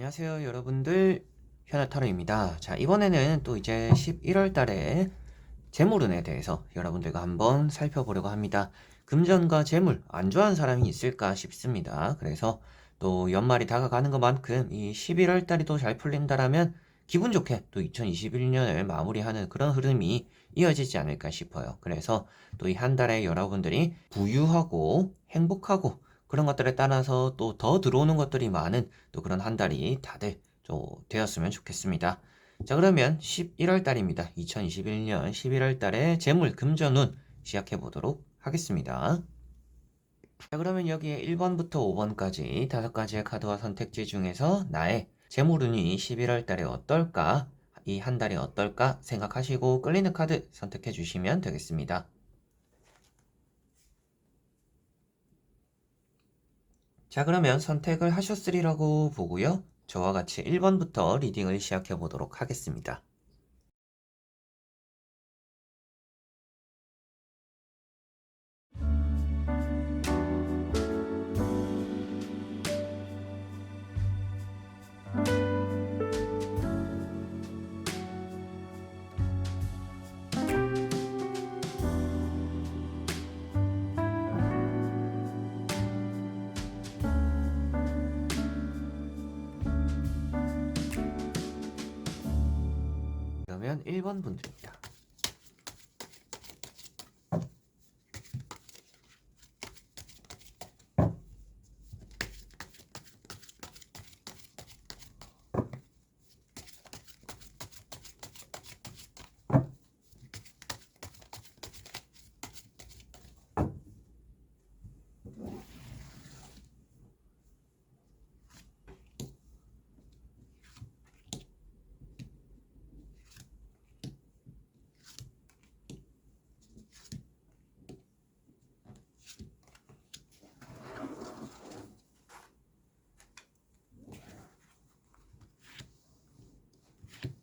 안녕하세요, 여러분들. 현아타로입니다. 자, 이번에는 또 이제 11월 달에 재물운에 대해서 여러분들과 한번 살펴보려고 합니다. 금전과 재물 안 좋아하는 사람이 있을까 싶습니다. 그래서 또 연말이 다가가는 것만큼 이 11월 달이 또 잘 풀린다라면 기분 좋게 또 2021년을 마무리하는 그런 흐름이 이어지지 않을까 싶어요. 그래서 또 이 한 달에 여러분들이 부유하고 행복하고 그런 것들에 따라서 또 더 들어오는 것들이 많은 또 그런 한 달이 다들 좀 되었으면 좋겠습니다. 자, 그러면 11월 달입니다. 2021년 11월 달에 재물 금전운 시작해 보도록 하겠습니다. 자, 그러면 여기에 1번부터 5번까지 5가지의 카드와 선택지 중에서 나의 재물운이 11월 달에 어떨까? 이 한 달이 어떨까 생각하시고 끌리는 카드 선택해 주시면 되겠습니다. 자, 그러면 선택을 하셨으리라고 보고요. 저와 같이 1번부터 리딩을 시작해 보도록 하겠습니다. 그러면 1번 분들입니다.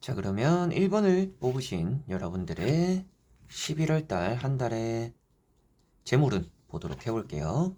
자, 그러면 1번을 뽑으신 여러분들의 11월 달 한 달의 재물운 보도록 해볼게요.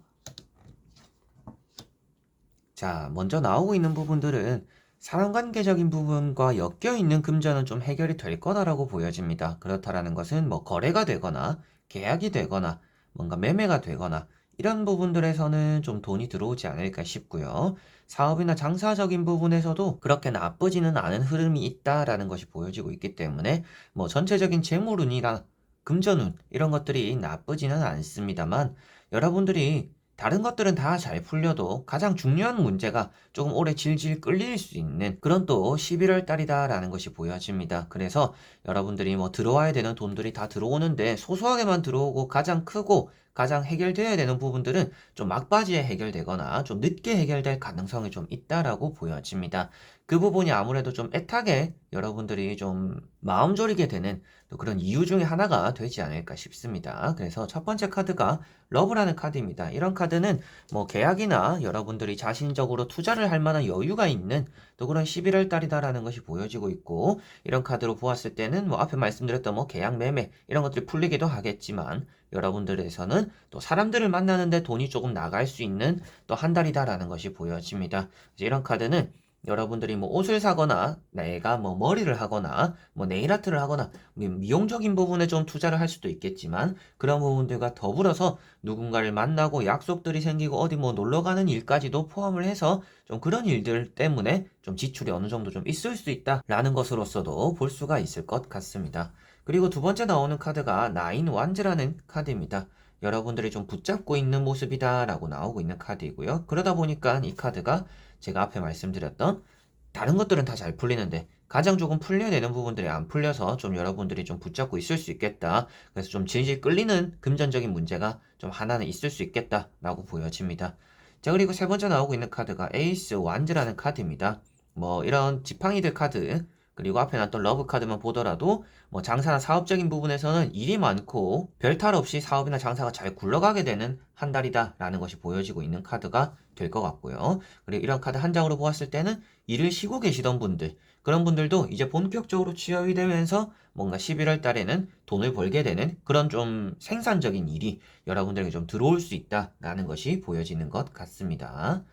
자, 먼저 나오고 있는 부분들은 사람관계적인 부분과 엮여있는 금전은 좀 해결이 될 거다라고 보여집니다. 그렇다라는 것은 뭐 거래가 되거나 계약이 되거나 뭔가 매매가 되거나 이런 부분들에서는 좀 돈이 들어오지 않을까 싶고요. 사업이나 장사적인 부분에서도 그렇게 나쁘지는 않은 흐름이 있다라는 것이 보여지고 있기 때문에 뭐 전체적인 재물운이나 금전운 이런 것들이 나쁘지는 않습니다만 여러분들이 다른 것들은 다 잘 풀려도 가장 중요한 문제가 조금 오래 질질 끌릴 수 있는 그런 또 11월 달이다라는 것이 보여집니다. 그래서 여러분들이 뭐 들어와야 되는 돈들이 다 들어오는데 소소하게만 들어오고 가장 크고 가장 해결되어야 되는 부분들은 좀 막바지에 해결되거나 좀 늦게 해결될 가능성이 좀 있다라고 보여집니다. 그 부분이 아무래도 좀 애타게 여러분들이 좀 마음 졸이게 되는 또 그런 이유 중에 하나가 되지 않을까 싶습니다. 그래서 첫 번째 카드가 러브라는 카드입니다. 이런 카드는 뭐 계약이나 여러분들이 자신적으로 투자를 할 만한 여유가 있는 또 그런 11월 달이다라는 것이 보여지고 있고 이런 카드로 보았을 때는 뭐 앞에 말씀드렸던 뭐 계약 매매 이런 것들이 풀리기도 하겠지만 여러분들에서는 또 사람들을 만나는데 돈이 조금 나갈 수 있는 또 한 달이다라는 것이 보여집니다. 이런 카드는 여러분들이 뭐 옷을 사거나 내가 뭐 머리를 하거나 뭐 네일 아트를 하거나 미용적인 부분에 좀 투자를 할 수도 있겠지만 그런 부분들과 더불어서 누군가를 만나고 약속들이 생기고 어디 뭐 놀러 가는 일까지도 포함을 해서 좀 그런 일들 때문에 좀 지출이 어느 정도 좀 있을 수 있다라는 것으로서도 볼 수가 있을 것 같습니다. 그리고 두 번째 나오는 카드가 나인 완즈라는 카드입니다. 여러분들이 좀 붙잡고 있는 모습이다라고 나오고 있는 카드이고요. 그러다 보니까 이 카드가 제가 앞에 말씀드렸던 다른 것들은 다 잘 풀리는데 가장 조금 풀려야 되는 부분들이 안 풀려서 좀 여러분들이 좀 붙잡고 있을 수 있겠다. 그래서 좀 질질 끌리는 금전적인 문제가 좀 하나는 있을 수 있겠다라고 보여집니다. 자, 그리고 세 번째 나오고 있는 카드가 에이스 완즈라는 카드입니다. 뭐 이런 지팡이들 카드 그리고 앞에 놨던 러브 카드만 보더라도 뭐 장사나 사업적인 부분에서는 일이 많고 별 탈 없이 사업이나 장사가 잘 굴러가게 되는 한 달이다라는 것이 보여지고 있는 카드가 될 것 같고요. 그리고 이런 카드 한 장으로 보았을 때는 일을 쉬고 계시던 분들 그런 분들도 이제 본격적으로 취업이 되면서 뭔가 11월 달에는 돈을 벌게 되는 그런 좀 생산적인 일이 여러분들에게 좀 들어올 수 있다라는 것이 보여지는 것 같습니다.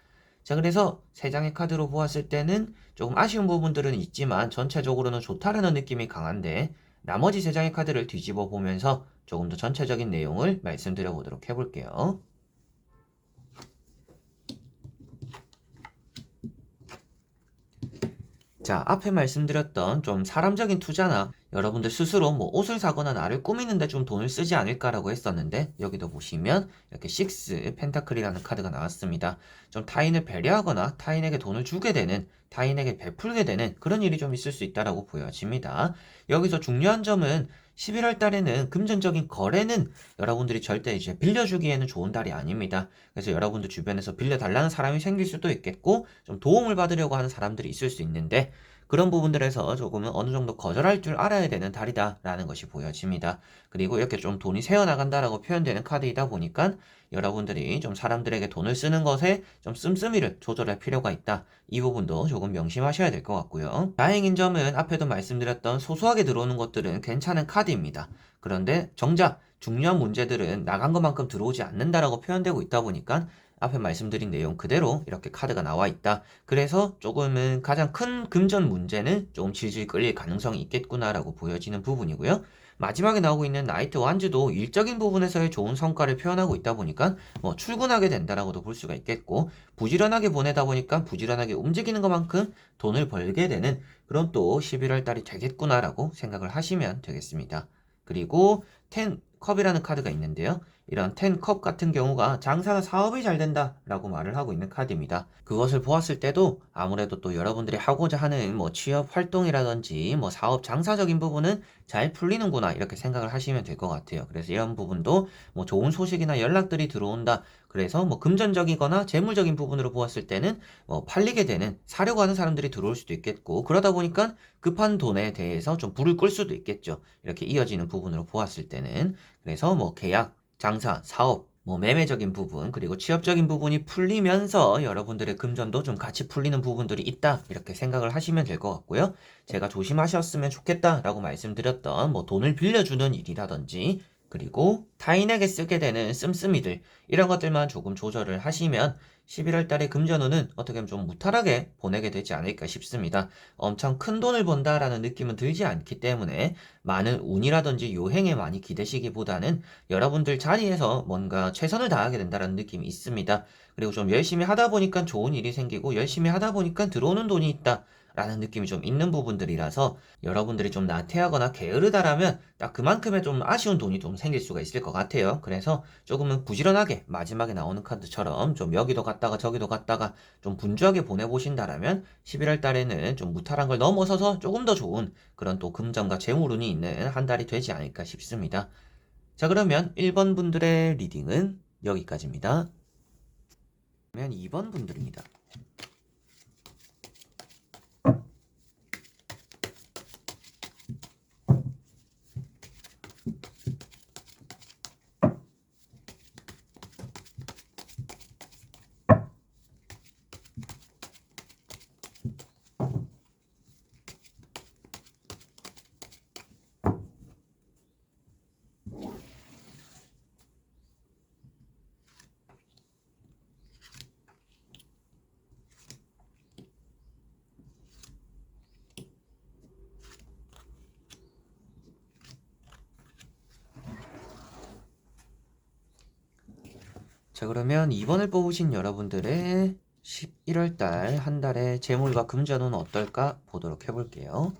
자, 그래서 세 장의 카드로 보았을 때는 조금 아쉬운 부분들은 있지만 전체적으로는 좋다라는 느낌이 강한데 나머지 세 장의 카드를 뒤집어 보면서 조금 더 전체적인 내용을 말씀드려 보도록 해볼게요. 자, 앞에 말씀드렸던 좀 사람적인 투자나 여러분들 스스로 뭐 옷을 사거나 나를 꾸미는데 좀 돈을 쓰지 않을까라고 했었는데 여기도 보시면 이렇게 식스 펜타클이라는 카드가 나왔습니다. 좀 타인을 배려하거나 타인에게 돈을 주게 되는, 타인에게 베풀게 되는 그런 일이 좀 있을 수 있다라고 보여집니다. 여기서 중요한 점은 11월 달에는 금전적인 거래는 여러분들이 절대 이제 빌려주기에는 좋은 달이 아닙니다. 그래서 여러분들 주변에서 빌려달라는 사람이 생길 수도 있겠고 좀 도움을 받으려고 하는 사람들이 있을 수 있는데 그런 부분들에서 조금은 어느 정도 거절할 줄 알아야 되는 달이다라는 것이 보여집니다. 그리고 이렇게 좀 돈이 새어나간다라고 표현되는 카드이다 보니까 여러분들이 좀 사람들에게 돈을 쓰는 것에 좀 씀씀이를 조절할 필요가 있다. 이 부분도 조금 명심하셔야 될 것 같고요. 다행인 점은 앞에도 말씀드렸던 소소하게 들어오는 것들은 괜찮은 카드입니다. 그런데 정작 중요한 문제들은 나간 것만큼 들어오지 않는다라고 표현되고 있다 보니까 앞에 말씀드린 내용 그대로 이렇게 카드가 나와 있다. 그래서 조금은 가장 큰 금전 문제는 조금 질질 끌릴 가능성이 있겠구나라고 보여지는 부분이고요. 마지막에 나오고 있는 나이트 완즈도 일적인 부분에서의 좋은 성과를 표현하고 있다 보니까 뭐 출근하게 된다라고도 볼 수가 있겠고 부지런하게 보내다 보니까 부지런하게 움직이는 것만큼 돈을 벌게 되는 그런 또 11월 달이 되겠구나라고 생각을 하시면 되겠습니다. 그리고 10컵이라는 카드가 있는데요. 이런 10컵 같은 경우가 장사나 사업이 잘 된다라고 말을 하고 있는 카드입니다. 그것을 보았을 때도 아무래도 또 여러분들이 하고자 하는 뭐 취업 활동이라든지 뭐 사업 장사적인 부분은 잘 풀리는구나 이렇게 생각을 하시면 될 것 같아요. 그래서 이런 부분도 뭐 좋은 소식이나 연락들이 들어온다. 그래서 뭐 금전적이거나 재물적인 부분으로 보았을 때는 뭐 팔리게 되는 사려고 하는 사람들이 들어올 수도 있겠고 그러다 보니까 급한 돈에 대해서 좀 불을 끌 수도 있겠죠. 이렇게 이어지는 부분으로 보았을 때는 그래서 뭐 계약, 장사, 사업, 뭐 매매적인 부분 그리고 취업적인 부분이 풀리면서 여러분들의 금전도 좀 같이 풀리는 부분들이 있다 이렇게 생각을 하시면 될 것 같고요. 제가 조심하셨으면 좋겠다라고 말씀드렸던 뭐 돈을 빌려주는 일이라든지 그리고 타인에게 쓰게 되는 씀씀이들 이런 것들만 조금 조절을 하시면 11월 달에 금전운은 어떻게 보면 좀 무탈하게 보내게 되지 않을까 싶습니다. 엄청 큰 돈을 번다라는 느낌은 들지 않기 때문에 많은 운이라든지 요행에 많이 기대시기보다는 여러분들 자리에서 뭔가 최선을 다하게 된다는 느낌이 있습니다. 그리고 좀 열심히 하다 보니까 좋은 일이 생기고 열심히 하다 보니까 들어오는 돈이 있다. 라는 느낌이 좀 있는 부분들이라서 여러분들이 좀 나태하거나 게으르다라면 딱 그만큼의 좀 아쉬운 돈이 좀 생길 수가 있을 것 같아요. 그래서 조금은 부지런하게 마지막에 나오는 카드처럼 좀 여기도 갔다가 저기도 갔다가 좀 분주하게 보내보신다라면 11월 달에는 좀 무탈한 걸 넘어서서 조금 더 좋은 그런 또 금전과 재물운이 있는 한 달이 되지 않을까 싶습니다. 자, 그러면 1번 분들의 리딩은 여기까지입니다. 그러면 2번 분들입니다. 자, 그러면 2번을 뽑으신 여러분들의 11월 달 한 달의 재물과 금전은 어떨까 보도록 해볼게요.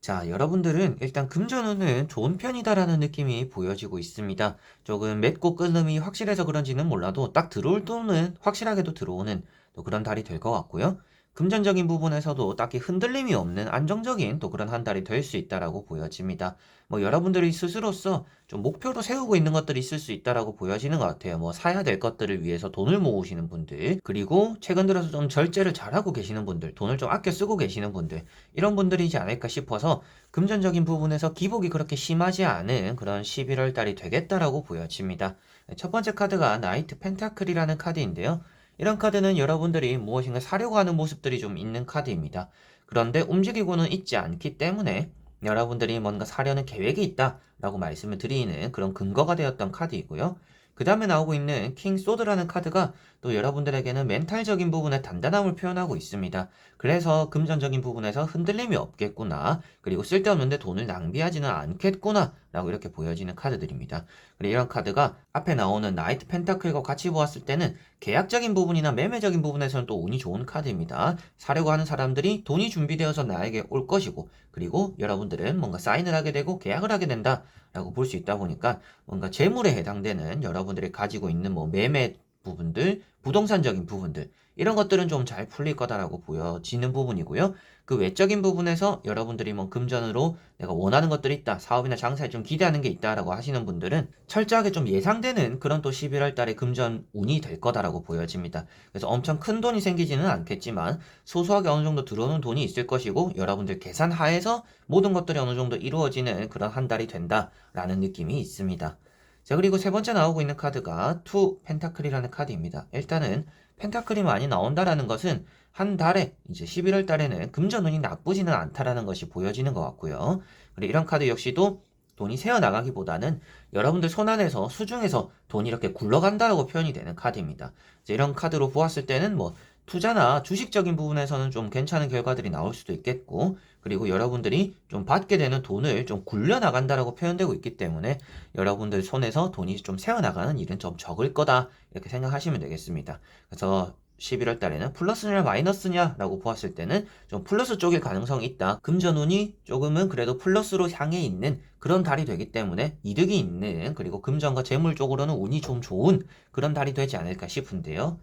자, 여러분들은 일단 금전운은 좋은 편이다라는 느낌이 보여지고 있습니다. 조금 맺고 끊음이 확실해서 그런지는 몰라도 딱 들어올 돈은 확실하게도 들어오는 또 그런 달이 될 것 같고요. 금전적인 부분에서도 딱히 흔들림이 없는 안정적인 또 그런 한 달이 될 수 있다라고 보여집니다. 뭐 여러분들이 스스로서 좀 목표로 세우고 있는 것들이 있을 수 있다라고 보여지는 것 같아요. 뭐 사야 될 것들을 위해서 돈을 모으시는 분들, 그리고 최근 들어서 좀 절제를 잘하고 계시는 분들, 돈을 좀 아껴 쓰고 계시는 분들, 이런 분들이지 않을까 싶어서 금전적인 부분에서 기복이 그렇게 심하지 않은 그런 11월 달이 되겠다라고 보여집니다. 첫 번째 카드가 나이트 펜타클이라는 카드인데요. 이런 카드는 여러분들이 무엇인가 사려고 하는 모습들이 좀 있는 카드입니다. 그런데 움직이고는 있지 않기 때문에 여러분들이 뭔가 사려는 계획이 있다라고 말씀을 드리는 그런 근거가 되었던 카드이고요. 그 다음에 나오고 있는 킹 소드라는 카드가 또 여러분들에게는 멘탈적인 부분의 단단함을 표현하고 있습니다. 그래서 금전적인 부분에서 흔들림이 없겠구나. 그리고 쓸데없는데 돈을 낭비하지는 않겠구나. 라고 이렇게 보여지는 카드들입니다. 그리고 이런 카드가 앞에 나오는 나이트 펜타클과 같이 보았을 때는 계약적인 부분이나 매매적인 부분에서는 또 운이 좋은 카드입니다. 사려고 하는 사람들이 돈이 준비되어서 나에게 올 것이고, 그리고 여러분들은 뭔가 사인을 하게 되고 계약을 하게 된다. 라고 볼 수 있다 보니까 뭔가 재물에 해당되는 여러분들이 가지고 있는 뭐 매매 부분들, 부동산적인 부분들, 이런 것들은 좀 잘 풀릴 거다라고 보여지는 부분이고요. 그 외적인 부분에서 여러분들이 뭐 금전으로 내가 원하는 것들이 있다, 사업이나 장사에 좀 기대하는 게 있다라고 하시는 분들은 철저하게 좀 예상되는 그런 또 11월 달에 금전 운이 될 거다라고 보여집니다. 그래서 엄청 큰 돈이 생기지는 않겠지만 소소하게 어느 정도 들어오는 돈이 있을 것이고 여러분들 계산 하에서 모든 것들이 어느 정도 이루어지는 그런 한 달이 된다라는 느낌이 있습니다. 자, 그리고 세 번째 나오고 있는 카드가 투 펜타클이라는 카드입니다. 일단은 펜타클이 많이 나온다라는 것은 한 달에 이제 11월 달에는 금전운이 나쁘지는 않다라는 것이 보여지는 것 같고요. 그리고 이런 카드 역시도 돈이 새어나가기보다는 여러분들 손안에서 수중에서 돈이 이렇게 굴러간다라고 표현이 되는 카드입니다. 이런 카드로 보았을 때는 뭐 투자나 주식적인 부분에서는 좀 괜찮은 결과들이 나올 수도 있겠고, 그리고 여러분들이 좀 받게 되는 돈을 좀 굴려나간다라고 표현되고 있기 때문에 여러분들 손에서 돈이 좀 새어나가는 일은 좀 적을 거다 이렇게 생각하시면 되겠습니다. 그래서 11월 달에는 플러스냐 마이너스냐 라고 보았을 때는 좀 플러스 쪽일 가능성이 있다. 금전운이 조금은 그래도 플러스로 향해 있는 그런 달이 되기 때문에 이득이 있는, 그리고 금전과 재물 쪽으로는 운이 좀 좋은 그런 달이 되지 않을까 싶은데요.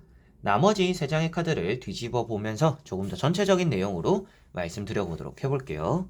나머지 세 장의 카드를 뒤집어 보면서 조금 더 전체적인 내용으로 말씀드려 보도록 해볼게요.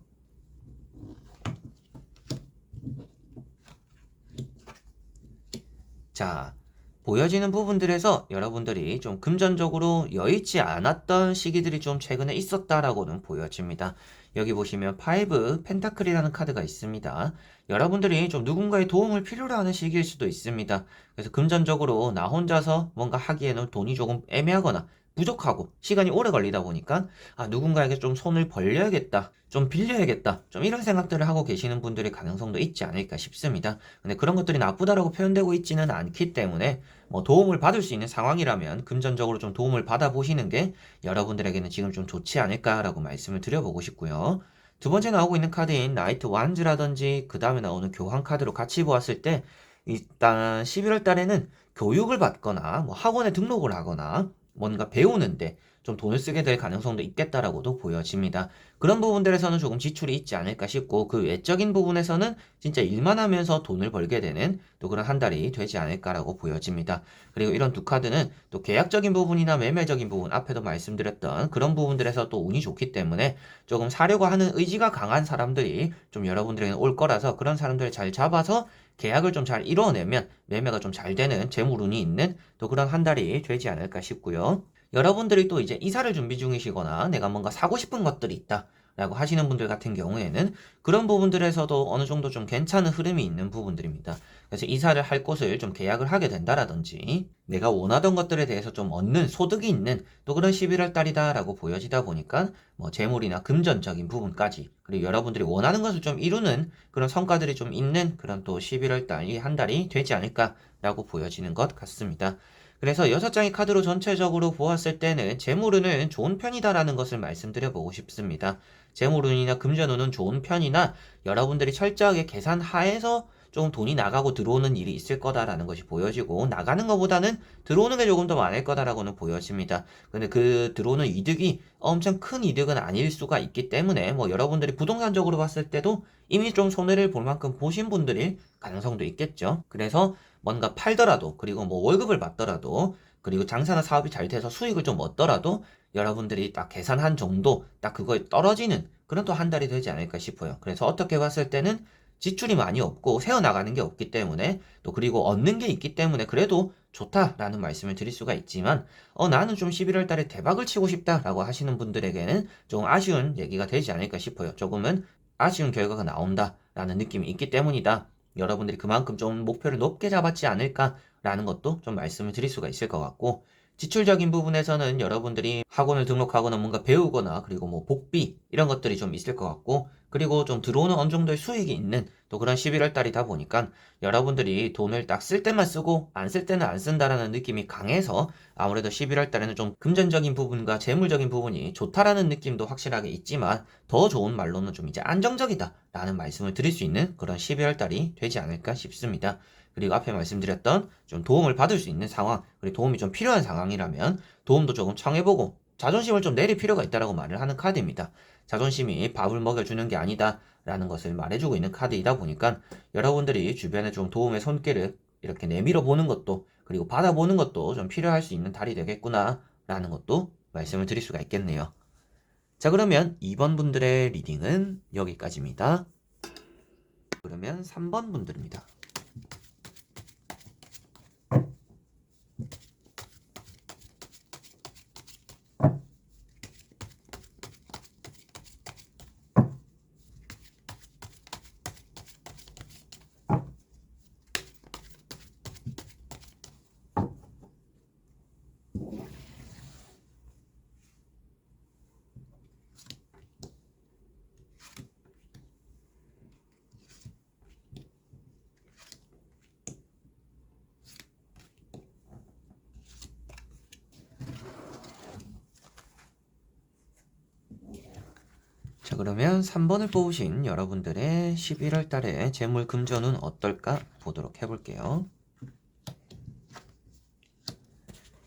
자, 보여지는 부분들에서 여러분들이 좀 금전적으로 여의치 않았던 시기들이 좀 최근에 있었다라고는 보여집니다. 여기 보시면 5 펜타클이라는 카드가 있습니다. 여러분들이 좀 누군가의 도움을 필요로 하는 시기일 수도 있습니다. 그래서 금전적으로 나 혼자서 뭔가 하기에는 돈이 조금 애매하거나 부족하고 시간이 오래 걸리다 보니까 누군가에게 좀 손을 벌려야겠다, 좀 빌려야겠다, 좀 이런 생각들을 하고 계시는 분들의 가능성도 있지 않을까 싶습니다. 근데 그런 것들이 나쁘다라고 표현되고 있지는 않기 때문에 뭐 도움을 받을 수 있는 상황이라면 금전적으로 좀 도움을 받아보시는 게 여러분들에게는 지금 좀 좋지 않을까라고 말씀을 드려보고 싶고요. 두 번째 나오고 있는 카드인 나이트 완즈라든지 그 다음에 나오는 교환 카드로 같이 보았을 때 일단 11월 달에는 교육을 받거나 뭐 학원에 등록을 하거나 뭔가 배우는데 좀 돈을 쓰게 될 가능성도 있겠다라고도 보여집니다. 그런 부분들에서는 조금 지출이 있지 않을까 싶고, 그 외적인 부분에서는 진짜 일만 하면서 돈을 벌게 되는 또 그런 한 달이 되지 않을까라고 보여집니다. 그리고 이런 두 카드는 또 계약적인 부분이나 매매적인 부분, 앞에도 말씀드렸던 그런 부분들에서 또 운이 좋기 때문에 조금 사려고 하는 의지가 강한 사람들이 좀 여러분들에게는 올 거라서 그런 사람들을 잘 잡아서 계약을 좀 잘 이뤄내면 매매가 좀 잘 되는 재물운이 있는 또 그런 한 달이 되지 않을까 싶고요. 여러분들이 또 이제 이사를 준비 중이시거나 내가 뭔가 사고 싶은 것들이 있다 라고 하시는 분들 같은 경우에는 그런 부분들에서도 어느 정도 좀 괜찮은 흐름이 있는 부분들입니다. 그래서 이사를 할 곳을 좀 계약을 하게 된다라든지 내가 원하던 것들에 대해서 좀 얻는 소득이 있는 또 그런 11월 달이다 라고 보여지다 보니까 뭐 재물이나 금전적인 부분까지, 그리고 여러분들이 원하는 것을 좀 이루는 그런 성과들이 좀 있는 그런 또 11월 달이 한 달이 되지 않을까 라고 보여지는 것 같습니다. 그래서 6장의 카드로 전체적으로 보았을 때는 재물운은 좋은 편이다라는 것을 말씀드려보고 싶습니다. 재물운이나 금전운은 좋은 편이나 여러분들이 철저하게 계산하에서 좀 돈이 나가고 들어오는 일이 있을 거다라는 것이 보여지고, 나가는 것보다는 들어오는 게 조금 더 많을 거다라고는 보여집니다. 근데 그 들어오는 이득이 엄청 큰 이득은 아닐 수가 있기 때문에 뭐 여러분들이 부동산적으로 봤을 때도 이미 좀 손해를 볼 만큼 보신 분들일 가능성도 있겠죠. 그래서 뭔가 팔더라도, 그리고 뭐 월급을 받더라도, 그리고 장사나 사업이 잘 돼서 수익을 좀 얻더라도 여러분들이 딱 계산한 정도 딱 그거에 떨어지는 그런 또 한 달이 되지 않을까 싶어요. 그래서 어떻게 봤을 때는 지출이 많이 없고 새어나가는 게 없기 때문에, 또 그리고 얻는 게 있기 때문에 그래도 좋다라는 말씀을 드릴 수가 있지만, 나는 좀 11월 달에 대박을 치고 싶다라고 하시는 분들에게는 좀 아쉬운 얘기가 되지 않을까 싶어요. 조금은 아쉬운 결과가 나온다라는 느낌이 있기 때문이다. 여러분들이 그만큼 좀 목표를 높게 잡았지 않을까라는 것도 좀 말씀을 드릴 수가 있을 것 같고, 지출적인 부분에서는 여러분들이 학원을 등록하거나 뭔가 배우거나 그리고 뭐 복비 이런 것들이 좀 있을 것 같고 그리고 좀 들어오는 어느 정도의 수익이 있는 또 그런 11월 달이다 보니까 여러분들이 돈을 딱 쓸 때만 쓰고 안 쓸 때는 안 쓴다라는 느낌이 강해서 아무래도 11월 달에는 좀 금전적인 부분과 재물적인 부분이 좋다라는 느낌도 확실하게 있지만 더 좋은 말로는 좀 이제 안정적이다라는 말씀을 드릴 수 있는 그런 12월 달이 되지 않을까 싶습니다. 그리고 앞에 말씀드렸던 좀 도움을 받을 수 있는 상황, 그리고 도움이 좀 필요한 상황이라면 도움도 조금 청해보고 자존심을 좀 내릴 필요가 있다라고 말을 하는 카드입니다. 자존심이 밥을 먹여주는 게 아니다 라는 것을 말해주고 있는 카드이다 보니까 여러분들이 주변에 좀 도움의 손길을 이렇게 내밀어 보는 것도 그리고 받아보는 것도 좀 필요할 수 있는 달이 되겠구나 라는 것도 말씀을 드릴 수가 있겠네요. 자, 그러면 2번 분들의 리딩은 여기까지입니다. 그러면 3번 분들입니다. 자, 그러면 3번을 뽑으신 여러분들의 11월 달의 재물 금전은 어떨까 보도록 해볼게요.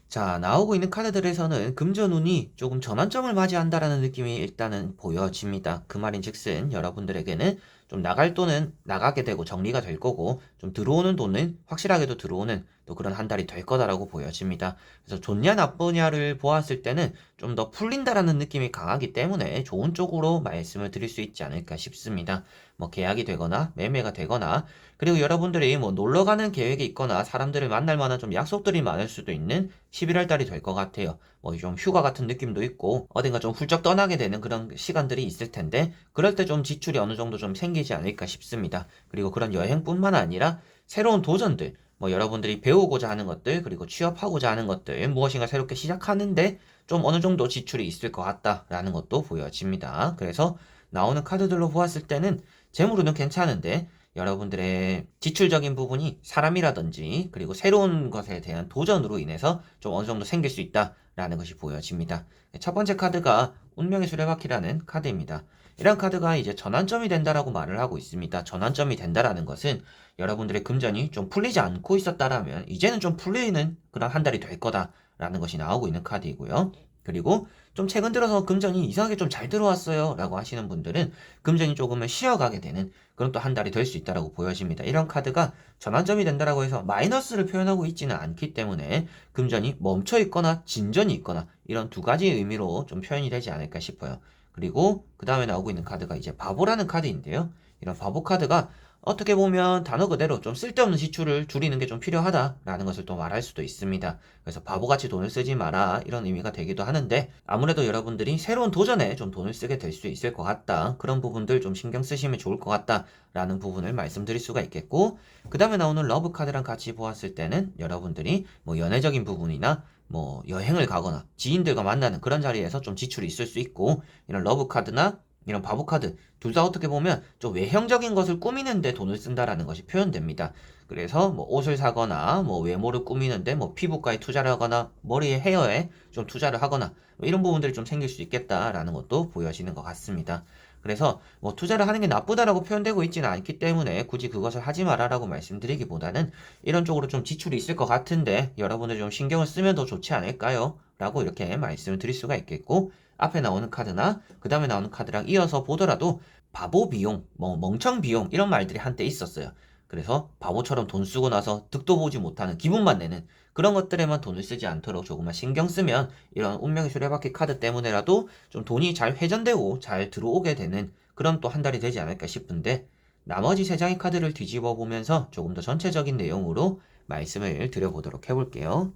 자, 나오고 있는 카드들에서는 금전운이 조금 전환점을 맞이한다라는 느낌이 일단은 보여집니다. 그 말인즉슨 여러분들에게는 좀 나갈 돈은 나가게 되고 정리가 될 거고 좀 들어오는 돈은 확실하게도 들어오는 또 그런 한 달이 될 거다라고 보여집니다. 그래서 좋냐 나쁘냐를 보았을 때는 좀 더 풀린다라는 느낌이 강하기 때문에 좋은 쪽으로 말씀을 드릴 수 있지 않을까 싶습니다. 뭐 계약이 되거나 매매가 되거나 그리고 여러분들이 뭐 놀러 가는 계획이 있거나 사람들을 만날 만한 좀 약속들이 많을 수도 있는 11월 달이 될 것 같아요. 뭐 좀 휴가 같은 느낌도 있고 어딘가 좀 훌쩍 떠나게 되는 그런 시간들이 있을 텐데 그럴 때 좀 지출이 어느 정도 좀 생기지 않을까 싶습니다. 그리고 그런 여행뿐만 아니라 새로운 도전들 뭐 여러분들이 배우고자 하는 것들 그리고 취업하고자 하는 것들 무엇인가 새롭게 시작하는데 좀 어느 정도 지출이 있을 것 같다라는 것도 보여집니다. 그래서 나오는 카드들로 보았을 때는 재물은 괜찮은데 여러분들의 지출적인 부분이 사람이라든지 그리고 새로운 것에 대한 도전으로 인해서 좀 어느 정도 생길 수 있다라는 것이 보여집니다. 첫 번째 카드가 운명의 수레바퀴라는 카드입니다. 이런 카드가 이제 전환점이 된다라고 말을 하고 있습니다. 전환점이 된다라는 것은 여러분들의 금전이 좀 풀리지 않고 있었다라면 이제는 좀 풀리는 그런 한 달이 될 거다라는 것이 나오고 있는 카드이고요. 그리고 좀 최근 들어서 금전이 이상하게 좀 잘 들어왔어요 라고 하시는 분들은 금전이 조금은 쉬어가게 되는 그런 또 한 달이 될 수 있다라고 보여집니다. 이런 카드가 전환점이 된다라고 해서 마이너스를 표현하고 있지는 않기 때문에 금전이 멈춰 있거나 진전이 있거나 이런 두 가지 의미로 좀 표현이 되지 않을까 싶어요. 그리고 그 다음에 나오고 있는 카드가 이제 바보라는 카드인데요. 이런 바보 카드가 어떻게 보면 단어 그대로 좀 쓸데없는 지출을 줄이는 게 좀 필요하다라는 것을 또 말할 수도 있습니다. 그래서 바보같이 돈을 쓰지 마라 이런 의미가 되기도 하는데 아무래도 여러분들이 새로운 도전에 좀 돈을 쓰게 될 수 있을 것 같다. 그런 부분들 좀 신경 쓰시면 좋을 것 같다라는 부분을 말씀드릴 수가 있겠고 그 다음에 나오는 러브 카드랑 같이 보았을 때는 여러분들이 뭐 연애적인 부분이나 뭐 여행을 가거나 지인들과 만나는 그런 자리에서 좀 지출이 있을 수 있고 이런 러브 카드나 이런 바보 카드 둘 다 어떻게 보면 좀 외형적인 것을 꾸미는데 돈을 쓴다라는 것이 표현됩니다. 그래서 뭐 옷을 사거나 뭐 외모를 꾸미는데 뭐 피부과에 투자를 하거나 머리에 헤어에 좀 투자를 하거나 뭐 이런 부분들이 좀 생길 수 있겠다라는 것도 보여지는 것 같습니다. 그래서 뭐 투자를 하는 게 나쁘다라고 표현되고 있지는 않기 때문에 굳이 그것을 하지 마라라고 말씀드리기보다는 이런 쪽으로 좀 지출이 있을 것 같은데 여러분들 좀 신경을 쓰면 더 좋지 않을까요? 라고 이렇게 말씀을 드릴 수가 있겠고 앞에 나오는 카드나 그 다음에 나오는 카드랑 이어서 보더라도 바보 비용, 뭐 멍청 비용 이런 말들이 한때 있었어요. 그래서 바보처럼 돈 쓰고 나서 득도 보지 못하는 기분만 내는 그런 것들에만 돈을 쓰지 않도록 조금만 신경 쓰면 이런 운명의 수레바퀴 카드 때문에라도 좀 돈이 잘 회전되고 잘 들어오게 되는 그런 또 한 달이 되지 않을까 싶은데 나머지 세 장의 카드를 뒤집어 보면서 조금 더 전체적인 내용으로 말씀을 드려보도록 해볼게요.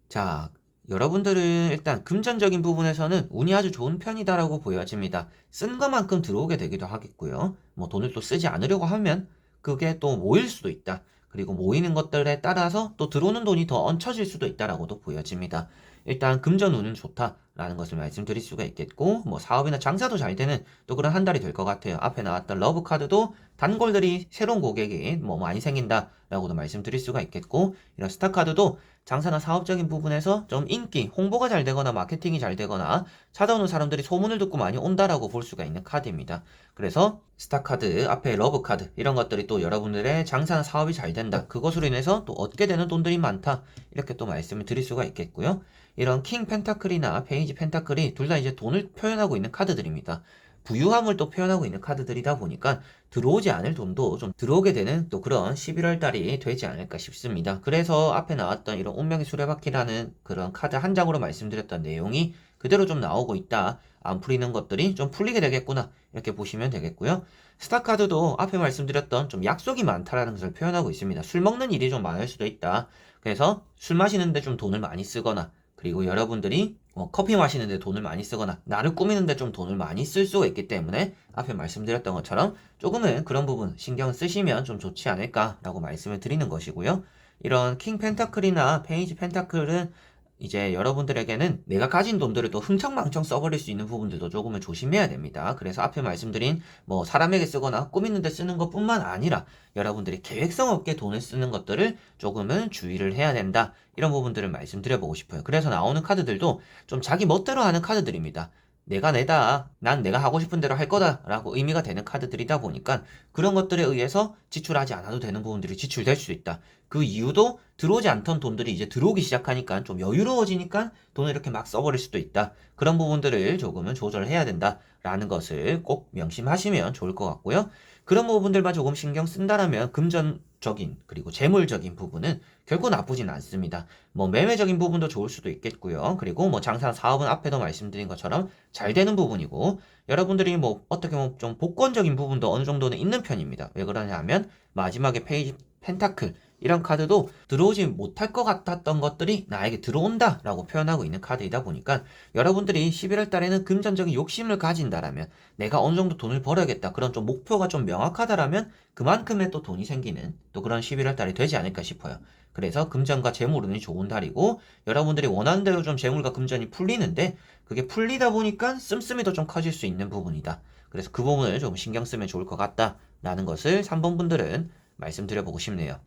자, 여러분들은 일단 금전적인 부분에서는 운이 아주 좋은 편이다라고 보여집니다. 쓴 것만큼 들어오게 되기도 하겠고요. 뭐 돈을 또 쓰지 않으려고 하면 그게 또 모일 수도 있다. 그리고 모이는 것들에 따라서 또 들어오는 돈이 더 얹혀질 수도 있다라고도 보여집니다. 일단 금전 운은 좋다라는 것을 말씀드릴 수가 있겠고, 뭐 사업이나 장사도 잘 되는 또 그런 한 달이 될 것 같아요. 앞에 나왔던 러브 카드도 단골들이 새로운 고객이 뭐 많이 생긴다라고도 말씀드릴 수가 있겠고, 이런 스타 카드도 장사나 사업적인 부분에서 좀 인기, 홍보가 잘 되거나 마케팅이 잘 되거나 찾아오는 사람들이 소문을 듣고 많이 온다라고 볼 수가 있는 카드입니다. 그래서 스타카드, 앞에 러브카드 이런 것들이 또 여러분들의 장사나 사업이 잘 된다. 그것으로 인해서 또 얻게 되는 돈들이 많다. 이렇게 또 말씀을 드릴 수가 있겠고요. 이런 킹 펜타클이나 페이지 펜타클이 둘 다 이제 돈을 표현하고 있는 카드들입니다. 부유함을 또 표현하고 있는 카드들이다 보니까 들어오지 않을 돈도 좀 들어오게 되는 또 그런 11월 달이 되지 않을까 싶습니다. 그래서 앞에 나왔던 이런 운명의 수레바퀴라는 그런 카드 한 장으로 말씀드렸던 내용이 그대로 좀 나오고 있다. 안 풀리는 것들이 좀 풀리게 되겠구나. 이렇게 보시면 되겠고요. 스타카드도 앞에 말씀드렸던 좀 약속이 많다라는 것을 표현하고 있습니다. 술 먹는 일이 좀 많을 수도 있다. 그래서 술 마시는데 좀 돈을 많이 쓰거나 그리고 여러분들이 커피 마시는데 돈을 많이 쓰거나 나를 꾸미는데 좀 돈을 많이 쓸 수가 있기 때문에 앞에 말씀드렸던 것처럼 조금은 그런 부분 신경 쓰시면 좀 좋지 않을까라고 말씀을 드리는 것이고요. 이런 킹 펜타클이나 페이지 펜타클은 이제 여러분들에게는 내가 가진 돈들을 또 흥청망청 써버릴 수 있는 부분들도 조금은 조심해야 됩니다. 그래서 앞에 말씀드린 뭐 사람에게 쓰거나 꾸미는 데 쓰는 것뿐만 아니라 여러분들이 계획성 없게 돈을 쓰는 것들을 조금은 주의를 해야 된다. 이런 부분들을 말씀드려보고 싶어요. 그래서 나오는 카드들도 좀 자기 멋대로 하는 카드들입니다. 내가 내다, 난 내가 하고 싶은 대로 할 거다 라고 의미가 되는 카드들이다 보니까 그런 것들에 의해서 지출하지 않아도 되는 부분들이 지출될 수 있다. 그 이유도 들어오지 않던 돈들이 이제 들어오기 시작하니까 좀 여유로워지니까 돈을 이렇게 막 써버릴 수도 있다. 그런 부분들을 조금은 조절해야 된다라는 것을 꼭 명심하시면 좋을 것 같고요. 그런 부분들만 조금 신경 쓴다라면 금전적인 그리고 재물적인 부분은 결코 나쁘진 않습니다. 뭐 매매적인 부분도 좋을 수도 있겠고요. 그리고 뭐 장사나 사업은 앞에도 말씀드린 것처럼 잘 되는 부분이고 여러분들이 뭐 어떻게 보면 좀 복권적인 부분도 어느 정도는 있는 편입니다. 왜 그러냐 하면 마지막에 페이지 펜타클 이런 카드도 들어오지 못할 것 같았던 것들이 나에게 들어온다 라고 표현하고 있는 카드이다 보니까 여러분들이 11월 달에는 금전적인 욕심을 가진다라면 내가 어느 정도 돈을 벌어야겠다 그런 좀 목표가 좀 명확하다라면 그만큼의 또 돈이 생기는 또 그런 11월 달이 되지 않을까 싶어요. 그래서 금전과 재물운이 좋은 달이고 여러분들이 원하는 대로 좀 재물과 금전이 풀리는데 그게 풀리다 보니까 씀씀이도 좀 커질 수 있는 부분이다. 그래서 그 부분을 좀 신경 쓰면 좋을 것 같다라는 것을 3번 분들은 말씀드려보고 싶네요.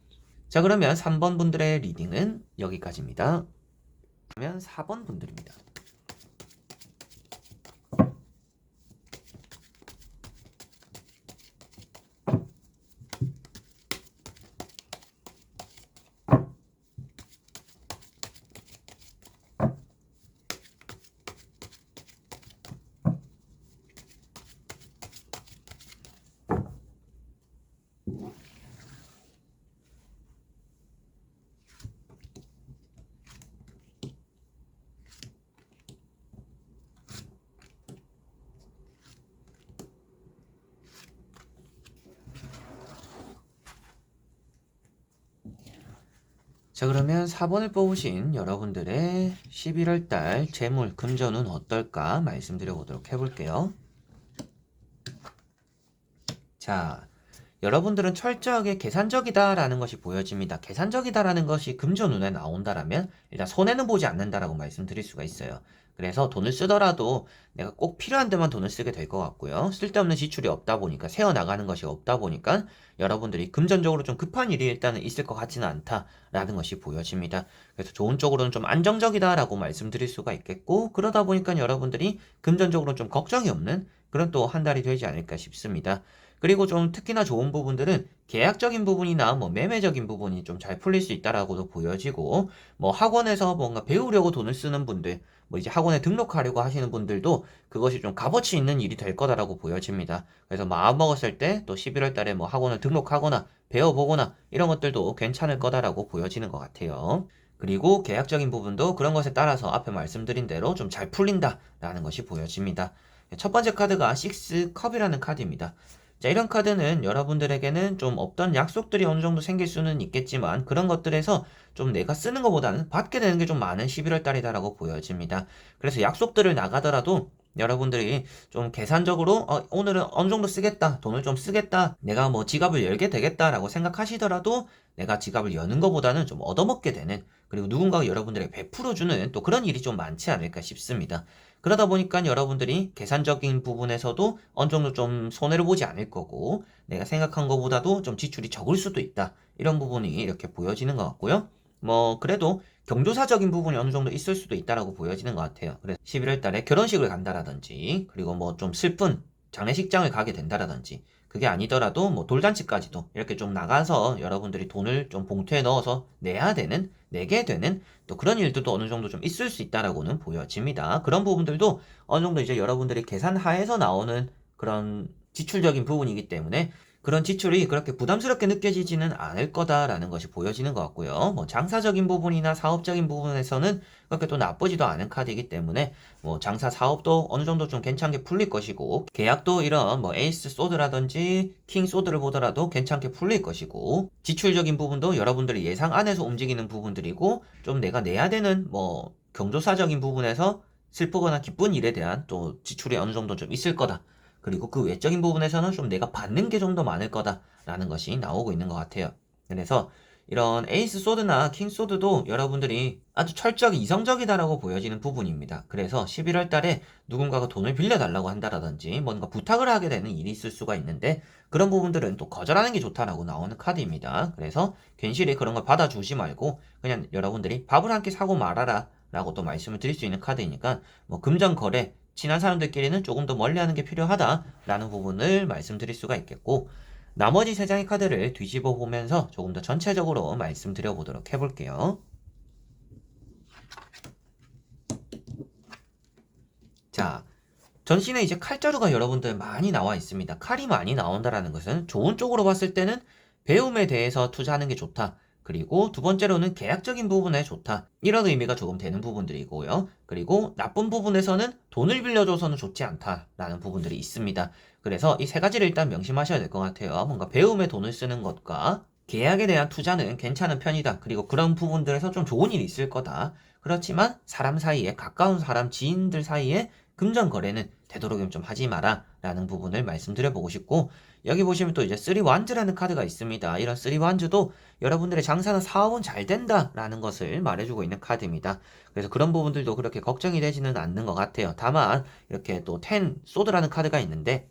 자, 그러면 3번 분들의 리딩은 여기까지입니다. 그러면 4번 분들입니다. 자, 그러면 4번을 뽑으신 여러분들의 11월달 재물, 금전은 어떨까 말씀드려보도록 해볼게요. 자, 여러분들은 철저하게 계산적이다라는 것이 보여집니다. 계산적이다라는 것이 금전운에 나온다라면 일단 손해는 보지 않는다라고 말씀드릴 수가 있어요. 그래서 돈을 쓰더라도 내가 꼭 필요한 데만 돈을 쓰게 될 것 같고요. 쓸데없는 지출이 없다 보니까 새어나가는 것이 없다 보니까 여러분들이 금전적으로 좀 급한 일이 일단은 있을 것 같지는 않다라는 것이 보여집니다. 그래서 좋은 쪽으로는 좀 안정적이다라고 말씀드릴 수가 있겠고 그러다 보니까 여러분들이 금전적으로 좀 걱정이 없는 그런 또 한 달이 되지 않을까 싶습니다. 그리고 좀 특히나 좋은 부분들은 계약적인 부분이나 뭐 매매적인 부분이 좀 잘 풀릴 수 있다라고도 보여지고 뭐 학원에서 뭔가 배우려고 돈을 쓰는 분들 뭐 이제 학원에 등록하려고 하시는 분들도 그것이 좀 값어치 있는 일이 될 거다라고 보여집니다. 그래서 마음 먹었을 때 또 11월 달에 뭐 학원을 등록하거나 배워보거나 이런 것들도 괜찮을 거다라고 보여지는 것 같아요. 그리고 계약적인 부분도 그런 것에 따라서 앞에 말씀드린 대로 좀 잘 풀린다라는 것이 보여집니다. 첫 번째 카드가 6컵이라는 카드입니다. 자, 이런 카드는 여러분들에게는 좀 없던 약속들이 어느 정도 생길 수는 있겠지만 그런 것들에서 좀 내가 쓰는 것보다는 받게 되는 게 좀 많은 11월 달이다라고 보여집니다. 그래서 약속들을 나가더라도 여러분들이 좀 계산적으로 오늘은 어느 정도 쓰겠다, 돈을 좀 쓰겠다, 내가 뭐 지갑을 열게 되겠다라고 생각하시더라도 내가 지갑을 여는 것보다는 좀 얻어먹게 되는, 그리고 누군가가 여러분들에게 베풀어주는 또 그런 일이 좀 많지 않을까 싶습니다. 그러다 보니까 여러분들이 계산적인 부분에서도 어느 정도 좀 손해를 보지 않을 거고, 내가 생각한 것보다도 좀 지출이 적을 수도 있다, 이런 부분이 이렇게 보여지는 것 같고요. 뭐 그래도 경조사적인 부분이 어느 정도 있을 수도 있다라고 보여지는 것 같아요. 그래서 11월 달에 결혼식을 간다라든지, 그리고 뭐 좀 슬픈 장례식장을 가게 된다라든지, 그게 아니더라도 뭐 돌잔치까지도 이렇게 좀 나가서 여러분들이 돈을 좀 봉투에 넣어서 내게 되는 또 그런 일들도 어느 정도 좀 있을 수 있다라고는 보여집니다. 그런 부분들도 어느 정도 이제 여러분들이 계산하에서 나오는 그런 지출적인 부분이기 때문에 그런 지출이 그렇게 부담스럽게 느껴지지는 않을 거다라는 것이 보여지는 것 같고요. 뭐 장사적인 부분이나 사업적인 부분에서는 그렇게 또 나쁘지도 않은 카드이기 때문에 뭐 장사 사업도 어느 정도 좀 괜찮게 풀릴 것이고, 계약도 이런 뭐 에이스 소드라든지 킹 소드를 보더라도 괜찮게 풀릴 것이고, 지출적인 부분도 여러분들이 예상 안에서 움직이는 부분들이고, 좀 내가 내야 되는 뭐 경조사적인 부분에서 슬프거나 기쁜 일에 대한 또 지출이 어느 정도 좀 있을 거다. 그리고 그 외적인 부분에서는 좀 내가 받는 게 좀 더 많을 거다라는 것이 나오고 있는 것 같아요. 그래서 이런 에이스 소드나 킹 소드도 여러분들이 아주 철저하게 이성적이다라고 보여지는 부분입니다. 그래서 11월 달에 누군가가 돈을 빌려달라고 한다라든지 뭔가 부탁을 하게 되는 일이 있을 수가 있는데, 그런 부분들은 또 거절하는 게 좋다라고 나오는 카드입니다. 그래서 괜시리 그런 걸 받아주지 말고 그냥 여러분들이 밥을 한 끼 사고 말아라 라고 또 말씀을 드릴 수 있는 카드이니까, 뭐 금전 거래 친한 사람들끼리는 조금 더 멀리하는 게 필요하다라는 부분을 말씀드릴 수가 있겠고, 나머지 세 장의 카드를 뒤집어 보면서 조금 더 전체적으로 말씀드려 보도록 해볼게요. 자, 전신에 이제 칼자루가 여러분들 많이 나와 있습니다. 칼이 많이 나온다라는 것은 좋은 쪽으로 봤을 때는 배움에 대해서 투자하는 게 좋다. 그리고 두 번째로는 계약적인 부분에 좋다. 이런 의미가 조금 되는 부분들이고요. 그리고 나쁜 부분에서는 돈을 빌려줘서는 좋지 않다라는 부분들이 있습니다. 그래서 이 세 가지를 일단 명심하셔야 될 것 같아요. 뭔가 배움에 돈을 쓰는 것과 계약에 대한 투자는 괜찮은 편이다. 그리고 그런 부분들에서 좀 좋은 일이 있을 거다. 그렇지만 사람 사이에, 가까운 사람, 지인들 사이에 금전 거래는 되도록이면 좀 하지 마라 라는 부분을 말씀드려보고 싶고, 여기 보시면 또 이제 3완즈라는 카드가 있습니다. 이런 3완즈도 여러분들의 장사나 사업은 잘 된다 라는 것을 말해주고 있는 카드입니다. 그래서 그런 부분들도 그렇게 걱정이 되지는 않는 것 같아요. 다만 이렇게 또 10 소드라는 카드가 있는데,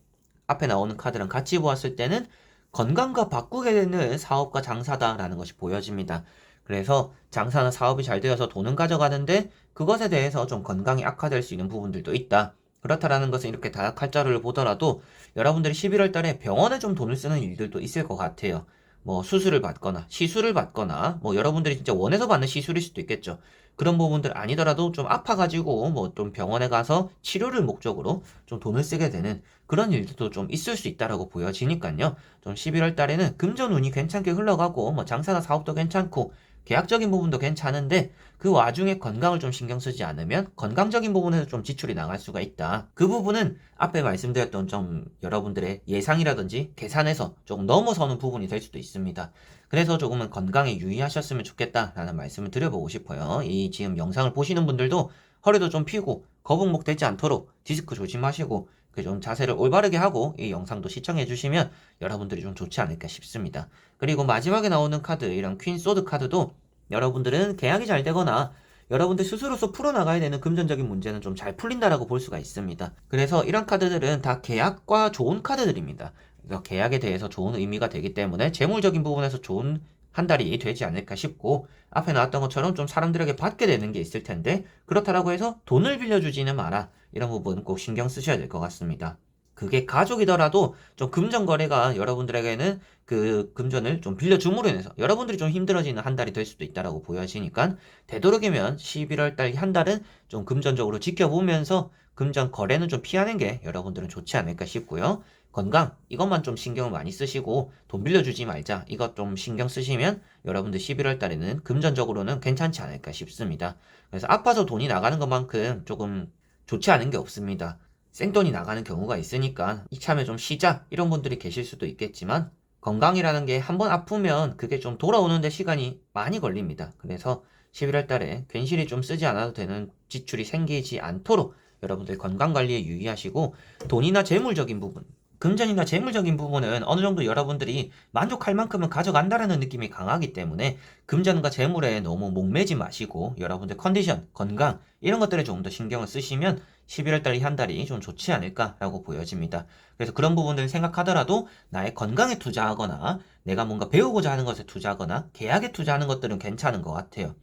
앞에 나오는 카드랑 같이 보았을 때는 건강과 바꾸게 되는 사업과 장사다라는 것이 보여집니다. 그래서 장사나 사업이 잘 되어서 돈은 가져가는데 그것에 대해서 좀 건강이 악화될 수 있는 부분들도 있다. 그렇다라는 것은 이렇게 다각칼자루를 보더라도 여러분들이 11월 달에 병원에 좀 돈을 쓰는 일들도 있을 것 같아요. 뭐 수술을 받거나 시술을 받거나, 뭐 여러분들이 진짜 원해서 받는 시술일 수도 있겠죠. 그런 부분들 아니더라도 좀 아파가지고 뭐 좀 병원에 가서 치료를 목적으로 좀 돈을 쓰게 되는 그런 일들도 좀 있을 수 있다라고 보여지니까요. 좀 11월 달에는 금전운이 괜찮게 흘러가고 뭐 장사나 사업도 괜찮고 계약적인 부분도 괜찮은데, 그 와중에 건강을 좀 신경 쓰지 않으면 건강적인 부분에서 좀 지출이 나갈 수가 있다. 그 부분은 앞에 말씀드렸던 좀 여러분들의 예상이라든지 계산에서 조금 넘어서는 부분이 될 수도 있습니다. 그래서 조금은 건강에 유의하셨으면 좋겠다라는 말씀을 드려보고 싶어요. 이 지금 영상을 보시는 분들도 허리도 좀 펴고 거북목 되지 않도록 디스크 조심하시고 그 좀 자세를 올바르게 하고 이 영상도 시청해 주시면 여러분들이 좀 좋지 않을까 싶습니다. 그리고 마지막에 나오는 카드, 이런 퀸 소드 카드도 여러분들은 계약이 잘 되거나 여러분들 스스로서 풀어나가야 되는 금전적인 문제는 좀 잘 풀린다라고 볼 수가 있습니다. 그래서 이런 카드들은 다 계약과 좋은 카드들입니다. 그래서 계약에 대해서 좋은 의미가 되기 때문에 재물적인 부분에서 좋은 한 달이 되지 않을까 싶고, 앞에 나왔던 것처럼 좀 사람들에게 받게 되는 게 있을 텐데 그렇다라고 해서 돈을 빌려주지는 마라. 이런 부분 꼭 신경 쓰셔야 될 것 같습니다. 그게 가족이더라도 좀 금전 거래가 여러분들에게는 그 금전을 좀 빌려줌으로 인해서 여러분들이 좀 힘들어지는 한 달이 될 수도 있다라고 보여지니까, 되도록이면 11월 달 한 달은 좀 금전적으로 지켜보면서 금전 거래는 좀 피하는 게 여러분들은 좋지 않을까 싶고요. 건강 이것만 좀 신경을 많이 쓰시고 돈 빌려주지 말자, 이것 좀 신경 쓰시면 여러분들 11월 달에는 금전적으로는 괜찮지 않을까 싶습니다. 그래서 아파서 돈이 나가는 것만큼 조금 좋지 않은 게 없습니다. 생돈이 나가는 경우가 있으니까 이참에 좀 쉬자 이런 분들이 계실 수도 있겠지만, 건강이라는 게 한번 아프면 그게 좀 돌아오는데 시간이 많이 걸립니다. 그래서 11월 달에 괜시리 좀 쓰지 않아도 되는 지출이 생기지 않도록 여러분들 건강관리에 유의하시고 돈이나 재물적인 부분, 금전이나 재물적인 부분은 어느 정도 여러분들이 만족할 만큼은 가져간다라는 느낌이 강하기 때문에 금전과 재물에 너무 목매지 마시고 여러분들 컨디션, 건강 이런 것들에 조금 더 신경을 쓰시면 11월 달이 한 달이 좀 좋지 않을까라고 보여집니다. 그래서 그런 부분들을 생각하더라도 나의 건강에 투자하거나 내가 뭔가 배우고자 하는 것에 투자하거나 계약에 투자하는 것들은 괜찮은 것 같아요.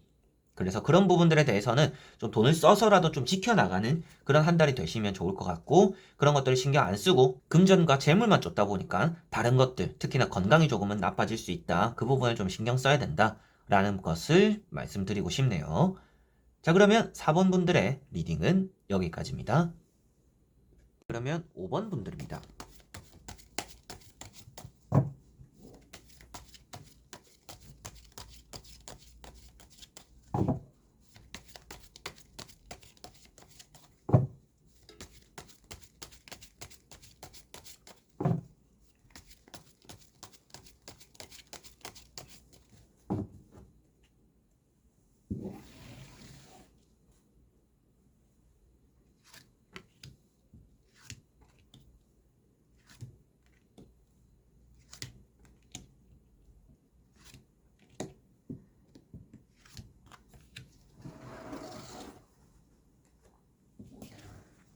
그래서 그런 부분들에 대해서는 좀 돈을 써서라도 좀 지켜나가는 그런 한 달이 되시면 좋을 것 같고, 그런 것들을 신경 안 쓰고 금전과 재물만 쫓다 보니까 다른 것들, 특히나 건강이 조금은 나빠질 수 있다. 그 부분을 좀 신경 써야 된다. 라는 것을 말씀드리고 싶네요. 자, 그러면 4번 분들의 리딩은 여기까지입니다. 그러면 5번 분들입니다.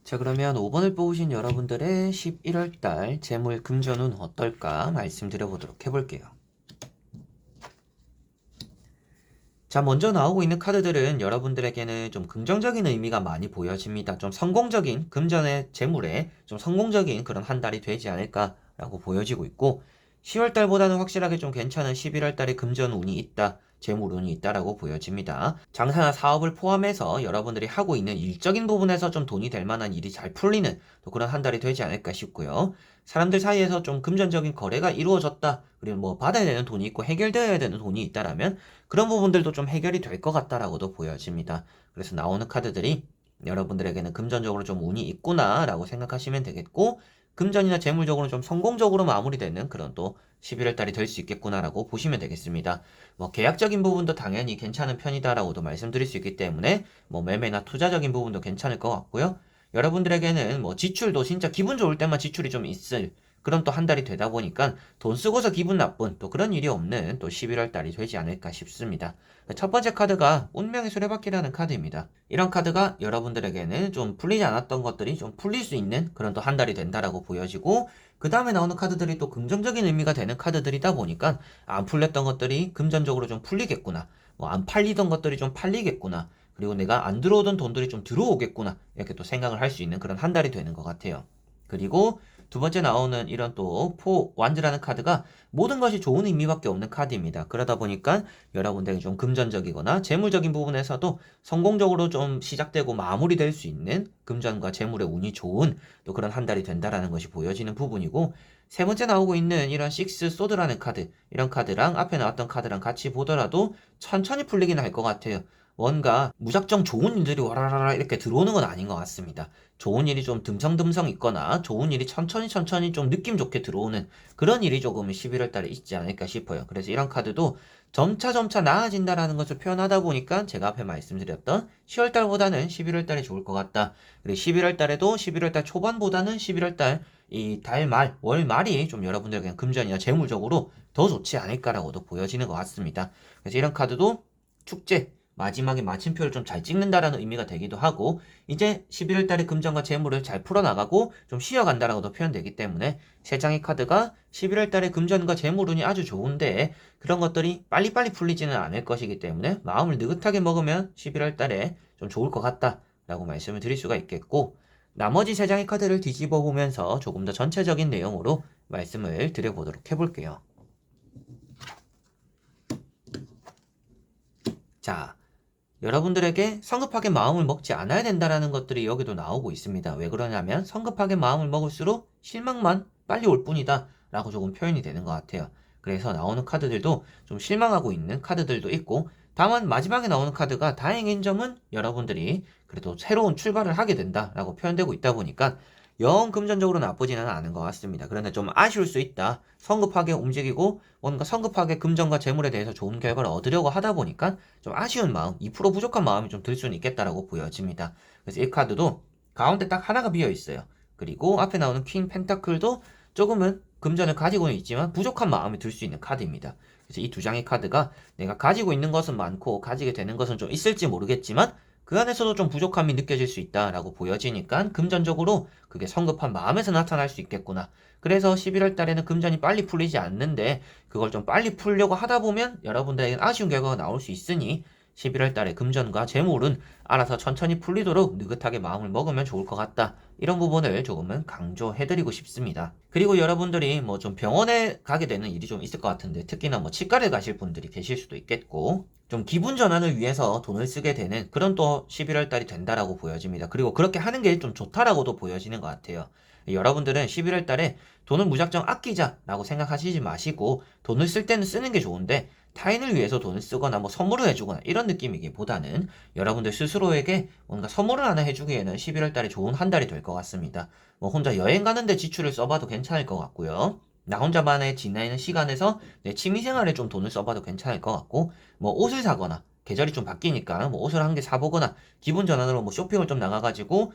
자, 그러면 5번을 뽑으신 여러분들의 11월달 재물 금전운 어떨까 말씀드려보도록 해볼게요. 자, 먼저 나오고 있는 카드들은 여러분들에게는 좀 긍정적인 의미가 많이 보여집니다. 좀 성공적인 금전의 재물에 좀 성공적인 그런 한 달이 되지 않을까라고 보여지고 있고, 10월달보다는 확실하게 좀 괜찮은 11월달에 금전운이 있다. 재물운이 있다라고 보여집니다. 장사나 사업을 포함해서 여러분들이 하고 있는 일적인 부분에서 좀 돈이 될 만한 일이 잘 풀리는 또 그런 한 달이 되지 않을까 싶고요. 사람들 사이에서 좀 금전적인 거래가 이루어졌다. 그리고 뭐 받아야 되는 돈이 있고 해결되어야 되는 돈이 있다라면 그런 부분들도 좀 해결이 될 것 같다라고도 보여집니다. 그래서 나오는 카드들이 여러분들에게는 금전적으로 좀 운이 있구나라고 생각하시면 되겠고, 금전이나 재물적으로 좀 성공적으로 마무리되는 그런 또 11월 달이 될 수 있겠구나라고 보시면 되겠습니다. 뭐 계약적인 부분도 당연히 괜찮은 편이다라고도 말씀드릴 수 있기 때문에 뭐 매매나 투자적인 부분도 괜찮을 것 같고요. 여러분들에게는 뭐 지출도 진짜 기분 좋을 때만 지출이 좀 있을 그런 또 한 달이 되다 보니까 돈 쓰고서 기분 나쁜 또 그런 일이 없는 또 11월 달이 되지 않을까 싶습니다. 첫 번째 카드가 운명의 수레바퀴라는 카드입니다. 이런 카드가 여러분들에게는 좀 풀리지 않았던 것들이 좀 풀릴 수 있는 그런 또 한 달이 된다라고 보여지고, 그 다음에 나오는 카드들이 또 긍정적인 의미가 되는 카드들이다 보니까 안 풀렸던 것들이 금전적으로 좀 풀리겠구나, 뭐 안 팔리던 것들이 좀 팔리겠구나, 그리고 내가 안 들어오던 돈들이 좀 들어오겠구나, 이렇게 또 생각을 할 수 있는 그런 한 달이 되는 것 같아요. 그리고 두 번째 나오는 이런 또 완즈라는 카드가 모든 것이 좋은 의미밖에 없는 카드입니다. 그러다 보니까 여러분들이 좀 금전적이거나 재물적인 부분에서도 성공적으로 좀 시작되고 마무리될 수 있는 금전과 재물의 운이 좋은 또 그런 한 달이 된다라는 것이 보여지는 부분이고, 세 번째 나오고 있는 이런 식스 소드라는 카드, 이런 카드랑 앞에 나왔던 카드랑 같이 보더라도 천천히 풀리긴 할 것 같아요. 뭔가 무작정 좋은 일들이 와라라라 이렇게 들어오는 건 아닌 것 같습니다. 좋은 일이 좀 듬성듬성 있거나 좋은 일이 천천히 좀 느낌 좋게 들어오는 그런 일이 조금 11월 달에 있지 않을까 싶어요. 그래서 이런 카드도 점차 나아진다라는 것을 표현하다 보니까 제가 앞에 말씀드렸던 10월 달보다는 11월 달이 좋을 것 같다. 그리고 11월 달에도 11월 달 초반보다는 11월 달 이 달 말, 월 말이 좀 여러분들에게 금전이나 재물적으로 더 좋지 않을까라고도 보여지는 것 같습니다. 그래서 이런 카드도 축제, 마지막에 마침표를 좀 잘 찍는다라는 의미가 되기도 하고, 이제 11월 달에 금전과 재물을 잘 풀어나가고 좀 쉬어간다라고도 표현되기 때문에 세 장의 카드가 11월 달에 금전과 재물운이 아주 좋은데 그런 것들이 빨리빨리 풀리지는 않을 것이기 때문에 마음을 느긋하게 먹으면 11월 달에 좀 좋을 것 같다라고 말씀을 드릴 수가 있겠고, 나머지 세 장의 카드를 뒤집어 보면서 조금 더 전체적인 내용으로 말씀을 드려보도록 해볼게요. 자, 여러분들에게 성급하게 마음을 먹지 않아야 된다라는 것들이 여기도 나오고 있습니다. 왜 그러냐면 성급하게 마음을 먹을수록 실망만 빨리 올 뿐이다 라고 조금 표현이 되는 것 같아요. 그래서 나오는 카드들도 좀 실망하고 있는 카드들도 있고, 다만 마지막에 나오는 카드가 다행인 점은 여러분들이 그래도 새로운 출발을 하게 된다라고 표현되고 있다 보니까 영 금전적으로 나쁘지는 않은 것 같습니다. 그런데 좀 아쉬울 수 있다. 성급하게 움직이고 뭔가 성급하게 금전과 재물에 대해서 좋은 결과를 얻으려고 하다 보니까 좀 아쉬운 마음, 2% 부족한 마음이 좀 들 수는 있겠다라고 보여집니다. 그래서 이 카드도 가운데 딱 하나가 비어 있어요. 그리고 앞에 나오는 퀸 펜타클도 조금은 금전을 가지고는 있지만 부족한 마음이 들 수 있는 카드입니다. 그래서 이 두 장의 카드가 내가 가지고 있는 것은 많고 가지게 되는 것은 좀 있을지 모르겠지만 그 안에서도 좀 부족함이 느껴질 수 있다라고 보여지니까 금전적으로 그게 성급한 마음에서 나타날 수 있겠구나. 그래서 11월 달에는 금전이 빨리 풀리지 않는데 그걸 좀 빨리 풀려고 하다 보면 여러분들에게는 아쉬운 결과가 나올 수 있으니 11월 달에 금전과 재물은 알아서 천천히 풀리도록 느긋하게 마음을 먹으면 좋을 것 같다. 이런 부분을 조금은 강조해드리고 싶습니다. 그리고 여러분들이 뭐 좀 병원에 가게 되는 일이 좀 있을 것 같은데 특히나 뭐 치과를 가실 분들이 계실 수도 있겠고 좀 기분 전환을 위해서 돈을 쓰게 되는 그런 또 11월 달이 된다라고 보여집니다. 그리고 그렇게 하는 게 좀 좋다라고도 보여지는 것 같아요. 여러분들은 11월 달에 돈을 무작정 아끼자라고 생각하시지 마시고 돈을 쓸 때는 쓰는 게 좋은데 타인을 위해서 돈을 쓰거나 뭐 선물을 해주거나 이런 느낌이기보다는 여러분들 스스로에게 뭔가 선물을 하나 해주기에는 11월 달이 좋은 한 달이 될 것 같습니다. 뭐 혼자 여행 가는데 지출을 써봐도 괜찮을 것 같고요. 나 혼자만의 지내는 시간에서 내 취미생활에 좀 돈을 써봐도 괜찮을 것 같고 뭐 옷을 사거나 계절이 좀 바뀌니까 뭐 옷을 한 개 사보거나 기분 전환으로 뭐 쇼핑을 좀 나가가지고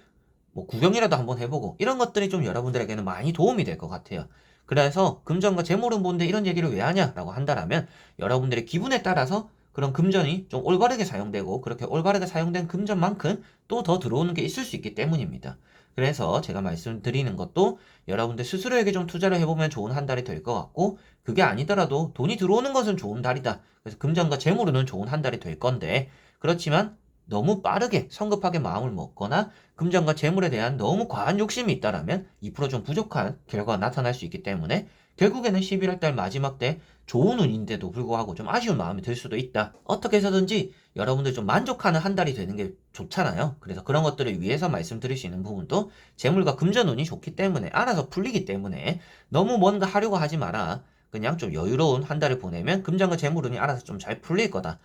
뭐 구경이라도 한번 해보고 이런 것들이 좀 여러분들에게는 많이 도움이 될 것 같아요. 그래서 금전과 재물은 본데 이런 얘기를 왜 하냐라고 한다면 여러분들의 기분에 따라서 그런 금전이 좀 올바르게 사용되고 그렇게 올바르게 사용된 금전만큼 또 더 들어오는 게 있을 수 있기 때문입니다. 그래서 제가 말씀드리는 것도 여러분들 스스로에게 좀 투자를 해보면 좋은 한 달이 될 것 같고 그게 아니더라도 돈이 들어오는 것은 좋은 달이다. 그래서 금전과 재물은 좋은 한 달이 될 건데 그렇지만 너무 빠르게 성급하게 마음을 먹거나 금전과 재물에 대한 너무 과한 욕심이 있다라면 2%좀 부족한 결과가 나타날 수 있기 때문에 결국에는 11월 달 마지막 때 좋은 운인데도 불구하고 좀 아쉬운 마음이 들 수도 있다. 어떻게 해서든지 여러분들 좀 만족하는 한 달이 되는 게 좋잖아요. 그래서 그런 것들을 위해서 말씀드릴 수 있는 부분도 재물과 금전 운이 좋기 때문에 알아서 풀리기 때문에 너무 뭔가 하려고 하지 마라. 그냥 좀 여유로운 한 달을 보내면 금전과 재물 운이 알아서 좀 잘 풀릴 거다.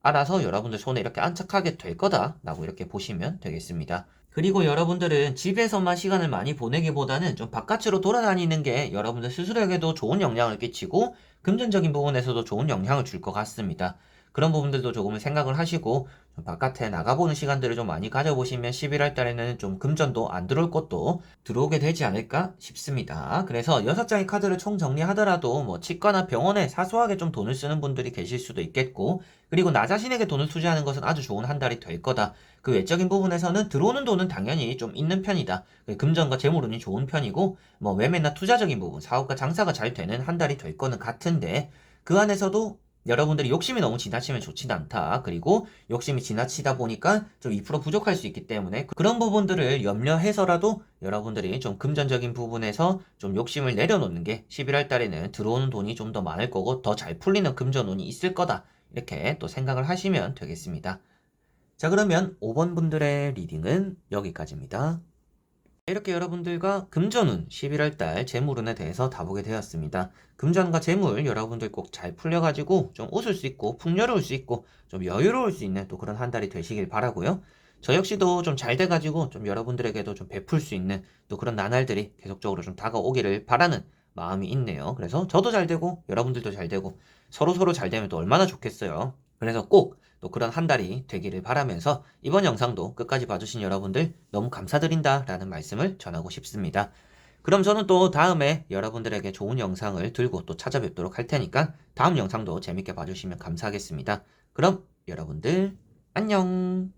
알아서 여러분들 손에 이렇게 안착하게 될 거다라고 이렇게 보시면 되겠습니다. 그리고 여러분들은 집에서만 시간을 많이 보내기보다는 좀 바깥으로 돌아다니는 게 여러분들 스스로에게도 좋은 영향을 끼치고 금전적인 부분에서도 좋은 영향을 줄 것 같습니다. 그런 부분들도 조금 생각을 하시고 좀 바깥에 나가보는 시간들을 좀 많이 가져보시면 11월 달에는 좀 금전도 안 들어올 것도 들어오게 되지 않을까 싶습니다. 그래서 6장의 카드를 총 정리하더라도 뭐 치과나 병원에 사소하게 좀 돈을 쓰는 분들이 계실 수도 있겠고 그리고 나 자신에게 돈을 투자하는 것은 아주 좋은 한 달이 될 거다. 그 외적인 부분에서는 들어오는 돈은 당연히 좀 있는 편이다. 금전과 재물운이 좋은 편이고 뭐 매매나 투자적인 부분, 사업과 장사가 잘 되는 한 달이 될 거는 같은데 그 안에서도 여러분들이 욕심이 너무 지나치면 좋지는 않다. 그리고 욕심이 지나치다 보니까 좀 2% 부족할 수 있기 때문에 그런 부분들을 염려해서라도 여러분들이 좀 금전적인 부분에서 좀 욕심을 내려놓는 게 11월 달에는 들어오는 돈이 좀 더 많을 거고 더 잘 풀리는 금전운이 있을 거다. 이렇게 또 생각을 하시면 되겠습니다. 자, 그러면 5번 분들의 리딩은 여기까지입니다. 이렇게 여러분들과 금전운 11월 달 재물운에 대해서 다보게 되었습니다. 금전과 재물 여러분들 꼭 잘 풀려가지고 좀 웃을 수 있고 풍요로울 수 있고 좀 여유로울 수 있는 또 그런 한 달이 되시길 바라고요. 저 역시도 좀 잘 돼가지고 좀 여러분들에게도 좀 베풀 수 있는 또 그런 나날들이 계속적으로 좀 다가오기를 바라는 마음이 있네요. 그래서 저도 잘 되고 여러분들도 잘 되고 서로서로 잘 되면 또 얼마나 좋겠어요. 그래서 꼭 또 그런 한 달이 되기를 바라면서 이번 영상도 끝까지 봐주신 여러분들 너무 감사드린다라는 말씀을 전하고 싶습니다. 그럼 저는 또 다음에 여러분들에게 좋은 영상을 들고 또 찾아뵙도록 할 테니까 다음 영상도 재밌게 봐주시면 감사하겠습니다. 그럼 여러분들 안녕.